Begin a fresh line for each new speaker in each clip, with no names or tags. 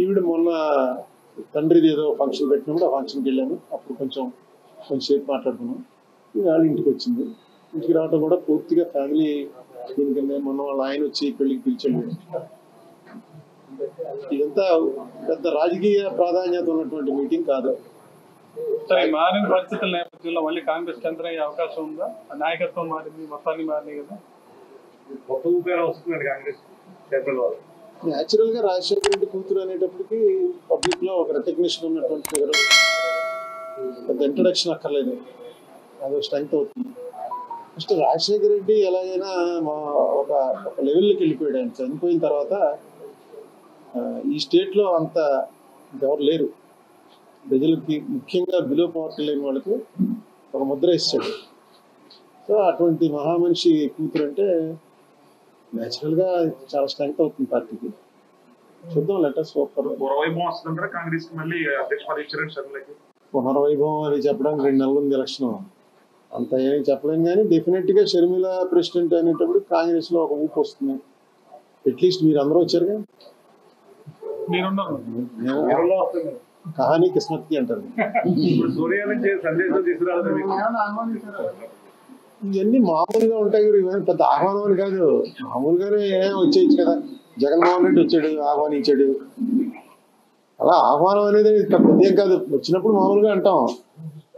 ఈవిడ మొన్న తండ్రిది ఏదో ఫంక్షన్ పెట్టినప్పుడు ఆ ఫంక్షన్కి వెళ్ళాను. అప్పుడు కొంచెంసేపు మాట్లాడుకున్నాం. వాళ్ళ ఇంటికి వచ్చింది. ఇంటికి రావడం కూడా పూర్తిగా ఫ్యామిలీ దీనికన్నా మొన్న వాళ్ళ ఆయన వచ్చి పెళ్లికి పిలిచాడు. ఇదంతా పెద్ద రాజకీయ ప్రాధాన్యత ఉన్నటువంటి మీటింగ్ కాదు.
మారిన పరిస్థితుల నేపథ్యంలో మళ్ళీ కాంగ్రెస్ కేంద్రం అయ్యే అవకాశం ఉందా? నాయకత్వం మారింది, మొత్తాన్ని మారినాయి కదా,
కొత్త ఊపేలా వస్తుందండి కాంగ్రెస్ కేంద్రంలో.
న్యాచురల్ గా రాజశేఖర రెడ్డి కూతురు అనేటప్పటికి పబ్లిక్ లో ఒక రికగ్నిషన్ ఉన్నటువంటి ఫిగర్, పెద్ద ఇంట్రడక్షన్ అక్కర్లేదు, అదో స్ట్రెంగ్త్ అవుతుంది. ఫస్ట్ రాజశేఖర రెడ్డి ఎలాగైనా ఒక లెవెల్కి వెళ్ళిపోయాడు. ఆయన చనిపోయిన తర్వాత ఈ స్టేట్లో అంత ఎవరు లేరు. ప్రజలకి ముఖ్యంగా బిలో పవర్టీ లేని వాళ్ళకి ఒక ముద్ర ఇస్తాడు. సో అటువంటి మహామనిషి కూతురు అంటే న్యాచురల్గా చాలా స్ట్రెంగ్త్ అవుతుంది పార్టీకి. చూద్దాం, లెటర్స్ సూపర్.
పునర్వైభవం వస్తుందంటారా కాంగ్రెస్ కి? మళ్ళీ అధ్యక్ష పదవి ఇచ్చారండి షర్మిలకి.
పునర్వైభవం అని చెప్పడానికి 2 నెలలు ఉంది ఎలక్షన్, అంత ఏమి చెప్పలేం. కానీ డెఫినెట్గా షర్మిల ప్రెసిడెంట్ అనేటప్పుడు కాంగ్రెస్లో ఒక ఊపు వస్తుంది. అట్లీస్ట్ మీరు అందరూ వచ్చారుగా, కహానీ కిస్మత్కి అంటారు.
సోనియా నుంచి సందేశం తీసుకురావాలి.
ఇవన్నీ మామూలుగా ఉంటాయి. ఇవన్నీ పెద్ద ఆహ్వానం అని కాదు, మామూలుగానే వచ్చేయచ్చు కదా. జగన్మోహన్ రెడ్డి వచ్చాడు, ఆహ్వానించాడు. అలా ఆహ్వానం అనేది పెద్ద కాదు. వచ్చినప్పుడు మామూలుగా అంటాం,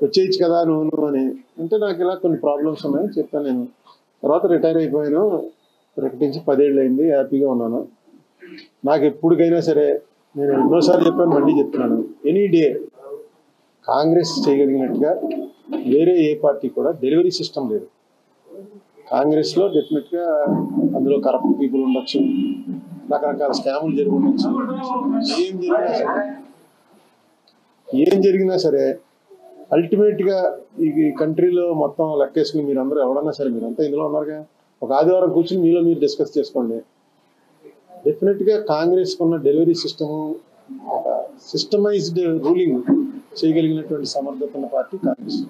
వచ్చేయచ్చు కదా నువ్వు అని. అంటే నాకు ఇలా కొన్ని ప్రాబ్లమ్స్ ఉన్నాయి చెప్తాను. నేను తర్వాత రిటైర్ అయిపోయాను, ప్రకటించి 10 ఏళ్ళు అయింది, హ్యాపీగా ఉన్నాను. నాకు ఎప్పటికైనా సరే, నేను ఎన్నోసార్లు చెప్పాను, మళ్ళీ చెప్తున్నాను, ఎనీ డే కాంగ్రెస్ చేయగలిగినట్టుగా వేరే ఏ పార్టీ కూడా డెలివరీ సిస్టమ్ లేదు. కాంగ్రెస్లో డెఫినెట్గా అందులో కరప్ట్ పీపుల్ ఉండొచ్చు, రకరకాల స్కాములు జరిగి ఉండొచ్చు. ఏం జరిగినా సరే అల్టిమేట్గా ఈ కంట్రీలో మొత్తం లెక్కేసుకుని మీరు అందరూ ఎవరన్నా సరే, మీరంతా ఇందులో ఉన్నారుగా, ఒక ఆదివారం కూర్చుని మీలో మీరు డిస్కస్ చేసుకోండి. డెఫినెట్గా కాంగ్రెస్ ఉన్న డెలివరీ సిస్టము, ఒక సిస్టమైజ్డ్ రూలింగ్ చేయగలిగినటువంటి సమర్థత ఉన్న పార్టీ కాంగ్రెస్.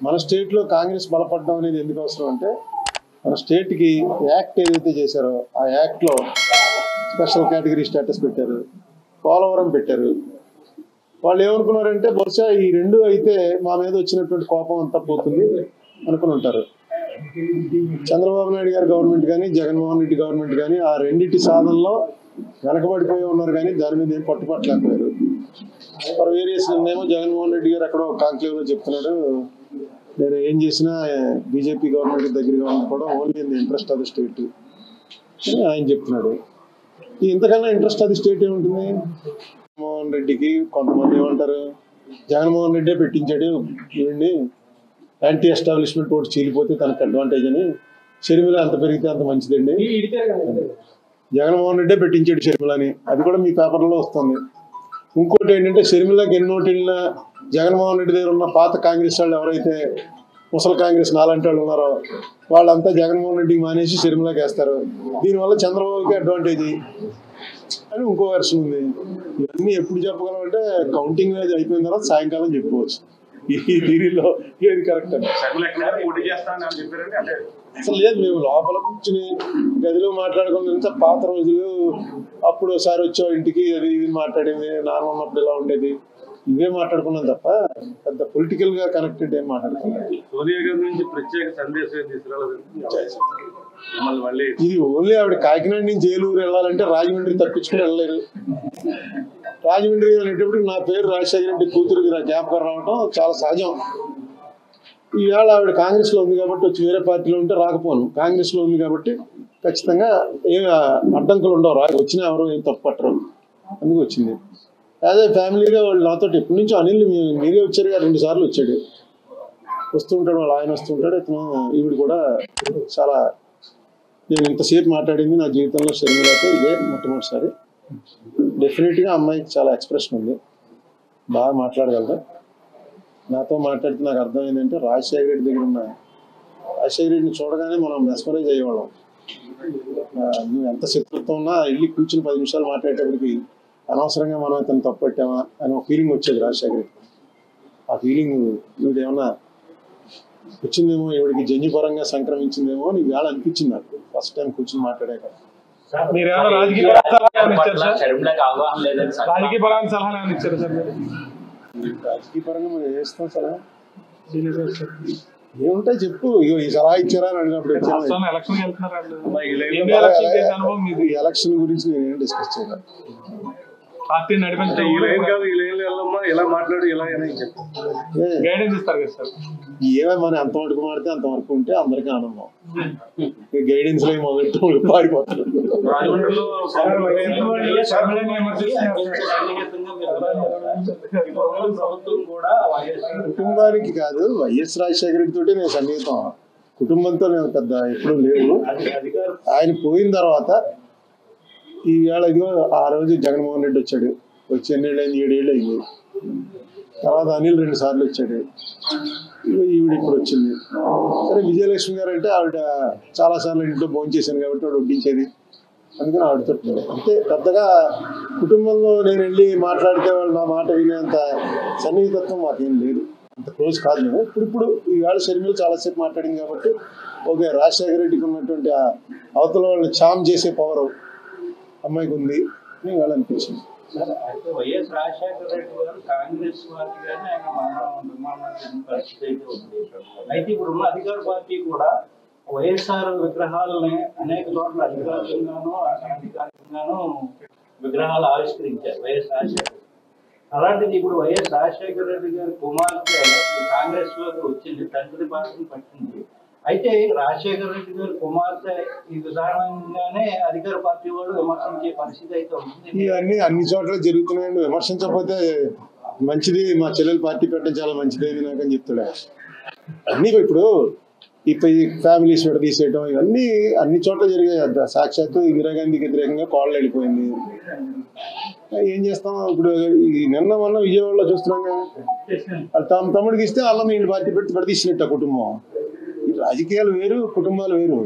మన స్టేట్లో కాంగ్రెస్ బలపడడం అనేది ఎందుకు అవసరం అంటే, మన స్టేట్కి యాక్ట్ ఏదైతే చేశారో ఆ యాక్ట్లో స్పెషల్ కేటగిరీ స్టేటస్ పెట్టారు, పోలవరం పెట్టారు. వాళ్ళు ఏమనుకున్నారంటే, బహుశా ఈ 2 అయితే మా మీద వచ్చినటువంటి కోపం అంతా పోతుంది అనుకుని ఉంటారు. చంద్రబాబు నాయుడు గారి గవర్నమెంట్ కానీ జగన్మోహన్ రెడ్డి గవర్నమెంట్ కానీ ఆ రెండింటి సాధనలో వెనకబడిపోయి ఉన్నారు. కానీ దాని మీద ఏం పట్టుపట్టలేకపోయారు. ఫర్ వేరియస్ ఏమో జగన్మోహన్ రెడ్డి గారు అక్కడ కాంక్లేవ్లో చెప్తున్నాడు, నేను ఏం చేసినా బీజేపీ గవర్నమెంట్ దగ్గరగా ఉండకపోవడం only in the interest of the state అని ఆయన చెప్తున్నాడు. ఇంతకన్నా ఇంట్రెస్ట్ ఆఫ్ ది స్టేట్ ఏముంటుంది? జగన్మోహన్ రెడ్డికి కొంతమంది ఏమంటారు, జగన్మోహన్ రెడ్డే పెట్టించాడు వీడిని, యాంటీ ఎస్టాబ్లిష్మెంట్ ఓటు చీలిపోతే తనకు అడ్వాంటేజ్ అని. షర్మిల అంత పెరిగితే అంత మంచిదండి, జగన్మోహన్ రెడ్డే పెట్టించాడు షర్మిలని, అది కూడా మీ పేపర్లో వస్తుంది. ఇంకోటి ఏంటంటే, షర్మిలకి ఎన్నోటి వెళ్ళినా జగన్మోహన్ రెడ్డి దగ్గర ఉన్న పాత కాంగ్రెస్ వాళ్ళు ఎవరైతే ముసలి కాంగ్రెస్ నాలంటి వాళ్ళు ఉన్నారో వాళ్ళంతా జగన్మోహన్ రెడ్డికి మానేసి షర్మిలకి వేస్తారు. దీనివల్ల చంద్రబాబుకి అడ్వాంటేజ్ అని ఇంకో వెర్షన్ ఉంది. ఇవన్నీ ఎప్పుడు చెప్పగలం అంటే, కౌంటింగ్ అయిపోయిన తర్వాత సాయంకాలం చెప్పుకోవచ్చు. ఈ థియరీలో ఏది కరెక్ట్ అని అసలు లేదు. మేము లోపల కూర్చుని గదిలో మాట్లాడుకున్నంత పాత రోజులు, అప్పుడు ఒకసారి వచ్చావు ఇంటికి, అది ఇది మాట్లాడేది, నాన్న ఉన్నప్పుడు ఇలా ఉండేది, ఇవే మాట్లాడుకున్నాం తప్ప పెద్ద పొలిటికల్ గా కనెక్టెడ్ ఏం మాట్లాడుకున్నాం.
సోనియా గారి నుంచి ప్రత్యేక సందేశం తీసుకురాలేదు.
ఇది ఓన్లీ ఆవిడ కాకినాడ నుంచి ఏలూరు వెళ్ళాలంటే రాజమండ్రి తప్పించుకుని వెళ్ళలేరు. రాజమండ్రి అనేటప్పటికి నా పేరు రాజశేఖర రెడ్డి కూతురికి నా జ్ఞాపకం రావడం చాలా సహజం. ఈవేళ ఆవిడ కాంగ్రెస్లో ఉంది కాబట్టి వచ్చి వేరే పార్టీలో ఉంటే రాకపోను. కాంగ్రెస్లో ఉంది కాబట్టి ఖచ్చితంగా ఏం అడ్డంకులు ఉండవు, వచ్చినా ఎవరు ఏం తప్పు పట్టరు, అందుకు వచ్చింది. యాజ్ ఏ ఫ్యామిలీగా వాళ్ళు నాతో ఎప్పటి నుంచో, అనిల్ మీరే వచ్చారు కదా, 2 సార్లు వచ్చాడు, వస్తుంటాడు, వాళ్ళు ఆయన వస్తుంటాడు. ఇతను ఈవిడ కూడా చాలా, నేను ఇంతసేపు మాట్లాడింది నా జీవితంలో షర్మిలతో ఇదే మొట్టమొదటిసారి. డెఫినెట్గా అమ్మాయికి చాలా ఎక్స్ప్రెషన్ ఉంది, బాగా మాట్లాడగలదు. నాతో మాట్లాడితే నాకు అర్థం ఏంటంటే, రాజశేఖర రెడ్డి దగ్గర ఉన్న రాజశేఖర రెడ్డిని చూడగానే మనం మెస్మరైజ్ అయ్యేవాళ్ళం. నువ్వు ఎంత శత్రుత్వం ఉన్నా వెళ్ళి కూర్చుని 10 నిమిషాలు మాట్లాడేటప్పటికి అనవసరంగా మనం ఇతను తప్పట్టామా అని ఒక ఫీలింగ్ వచ్చేది రాజశేఖర రెడ్డి. ఆ ఫీలింగ్ ఈవిడేమన్నా వచ్చిందేమో, ఈవిడికి జన్యుపరంగా సంక్రమించిందేమో అని ఈవేళ అనిపించింది నాకు ఫస్ట్ టైం కూర్చుని మాట్లాడాక.
మీరు ఏమైనా రాజకీయ సలహాలు ఇచ్చారు సార్?
షర్మిలకు అవగాహన లేదని
రాజకీయ పరమైన సలహాలు ఏమైనా ఇచ్చారు సార్ మీరు?
రాజకీయ పరంగా మనం చేస్తాం సలహా ఏముంటాయి చెప్పు, ఇగో ఈ సలహా ఇచ్చారా అని అడిగినప్పుడు
రాష్ట్రంలో ఎలక్షన్ వెళ్తున్నారు ఎన్ని ఎలక్షన్ చేసే అనుభవం మీది?
ఎలక్షన్ గురించి నేను డిస్కస్ చేయాలి.
పార్టీ నడిపించే
ఏం కాదు ఇలా వెళ్ళమ్మా ఇలా మాట్లాడు ఇలా అని చెప్పు
గైడెన్స్ ఇస్తారు కదా సార్?
ఏమే మనం ఎంత వరకు మాడితే అంతవరకు ఉంటే అందరికీ ఆనందం. గైడెన్స్ లో మొదలు పాడిపోతారు.
రాజమండ్రిలో ప్రభుత్వం కూడా
కుటుంబానికి కాదు, వైఎస్ రాజశేఖర రెడ్డి తోటి నేను సన్నిహితం. కుటుంబంతో నేను పెద్ద ఎప్పుడు లేవు. ఆయన పోయిన తర్వాత ఈవేళ ఇదిగో ఆ రోజు జగన్మోహన్ రెడ్డి వచ్చాడు, వచ్చి ఎన్నేళ్ళు అయింది, 7 ఏళ్ళు అయింది. తర్వాత అనిల్ 2 సార్లు వచ్చాడు, ఈవిడ ఇప్పుడు వచ్చింది. సరే విజయలక్ష్మి గారు అంటే ఆవిడ చాలా సార్లు ఇంట్లో భోజనం చేశాను కాబట్టి ఆవిడ వడ్డించేది, అందుకని ఆవిడతో అంటే పెద్దగా కుటుంబంలో నేను వెళ్ళి మాట్లాడితే వాళ్ళు నా మాట వినేంత సన్నిహితత్వం మాకేం లేదు, అంత క్లోజ్ కాదు మేము. ఇప్పుడు ఈవేళ షర్మిల చాలాసేపు మాట్లాడింది కాబట్టి ఓకే, రాజశేఖర రెడ్డికి ఉన్నటువంటి ఆ అవతల వాళ్ళని చామ్ చేసే పవర్ అమ్మాయికి ఉంది అని వాళ్ళు అనిపించింది.
అయితే వైఎస్ రాజశేఖర రెడ్డి గారు కాంగ్రెస్ పార్టీగానే ఆయన నిర్మాణం పరిస్థితి అయితే ఉంది. అయితే ఇప్పుడు ఉన్న అధికార పార్టీ కూడా వైఎస్ఆర్ విగ్రహాలని అనేక చోట్ల అధికారికంగాను అధికారికంగాను విగ్రహాలు ఆవిష్కరించారు వైఎస్ రాజశేఖర. అలాంటిది ఇప్పుడు వైఎస్ రాజశేఖర రెడ్డి గారి కుమార్తె కాంగ్రెస్ లోకి వచ్చింది, తండ్రి పార్టీని పట్టింది. అయితే రాజశేఖర రెడ్డి గారి కుమార్తె ఈ విధానంగానే అధికార పార్టీ వాళ్ళు విమర్శించే పరిస్థితి అయితే ఉంటుంది.
ఇవన్నీ అన్ని చోట్ల జరుగుతున్నాయండి. విమర్శించకపోతే మంచిది, మా చెల్లెలు పార్టీ పెట్టడం చాలా మంచిది అయింది నాకు అని చెప్తాడు. అన్ని ఇప్పుడు ఫ్యామిలీస్ విడదీసేయడం ఇవన్నీ అన్ని చోట్ల జరిగాయి. సాక్షాత్తు ఇందిరాగాంధీకి వ్యతిరేకంగా కాళ్ళు వెళ్ళిపోయింది. ఏం చేస్తాం ఇప్పుడు? నిన్న మొన్న విజయవాడలో చూస్తున్నాం, వాళ్ళు తమ్ముడికి ఇస్తే వాళ్ళ వీళ్ళు పార్టీ పెట్టి విడదీసినట్టు కుటుంబం. రాజకీయాలు వేరు, కుటుంబాలు వేరు.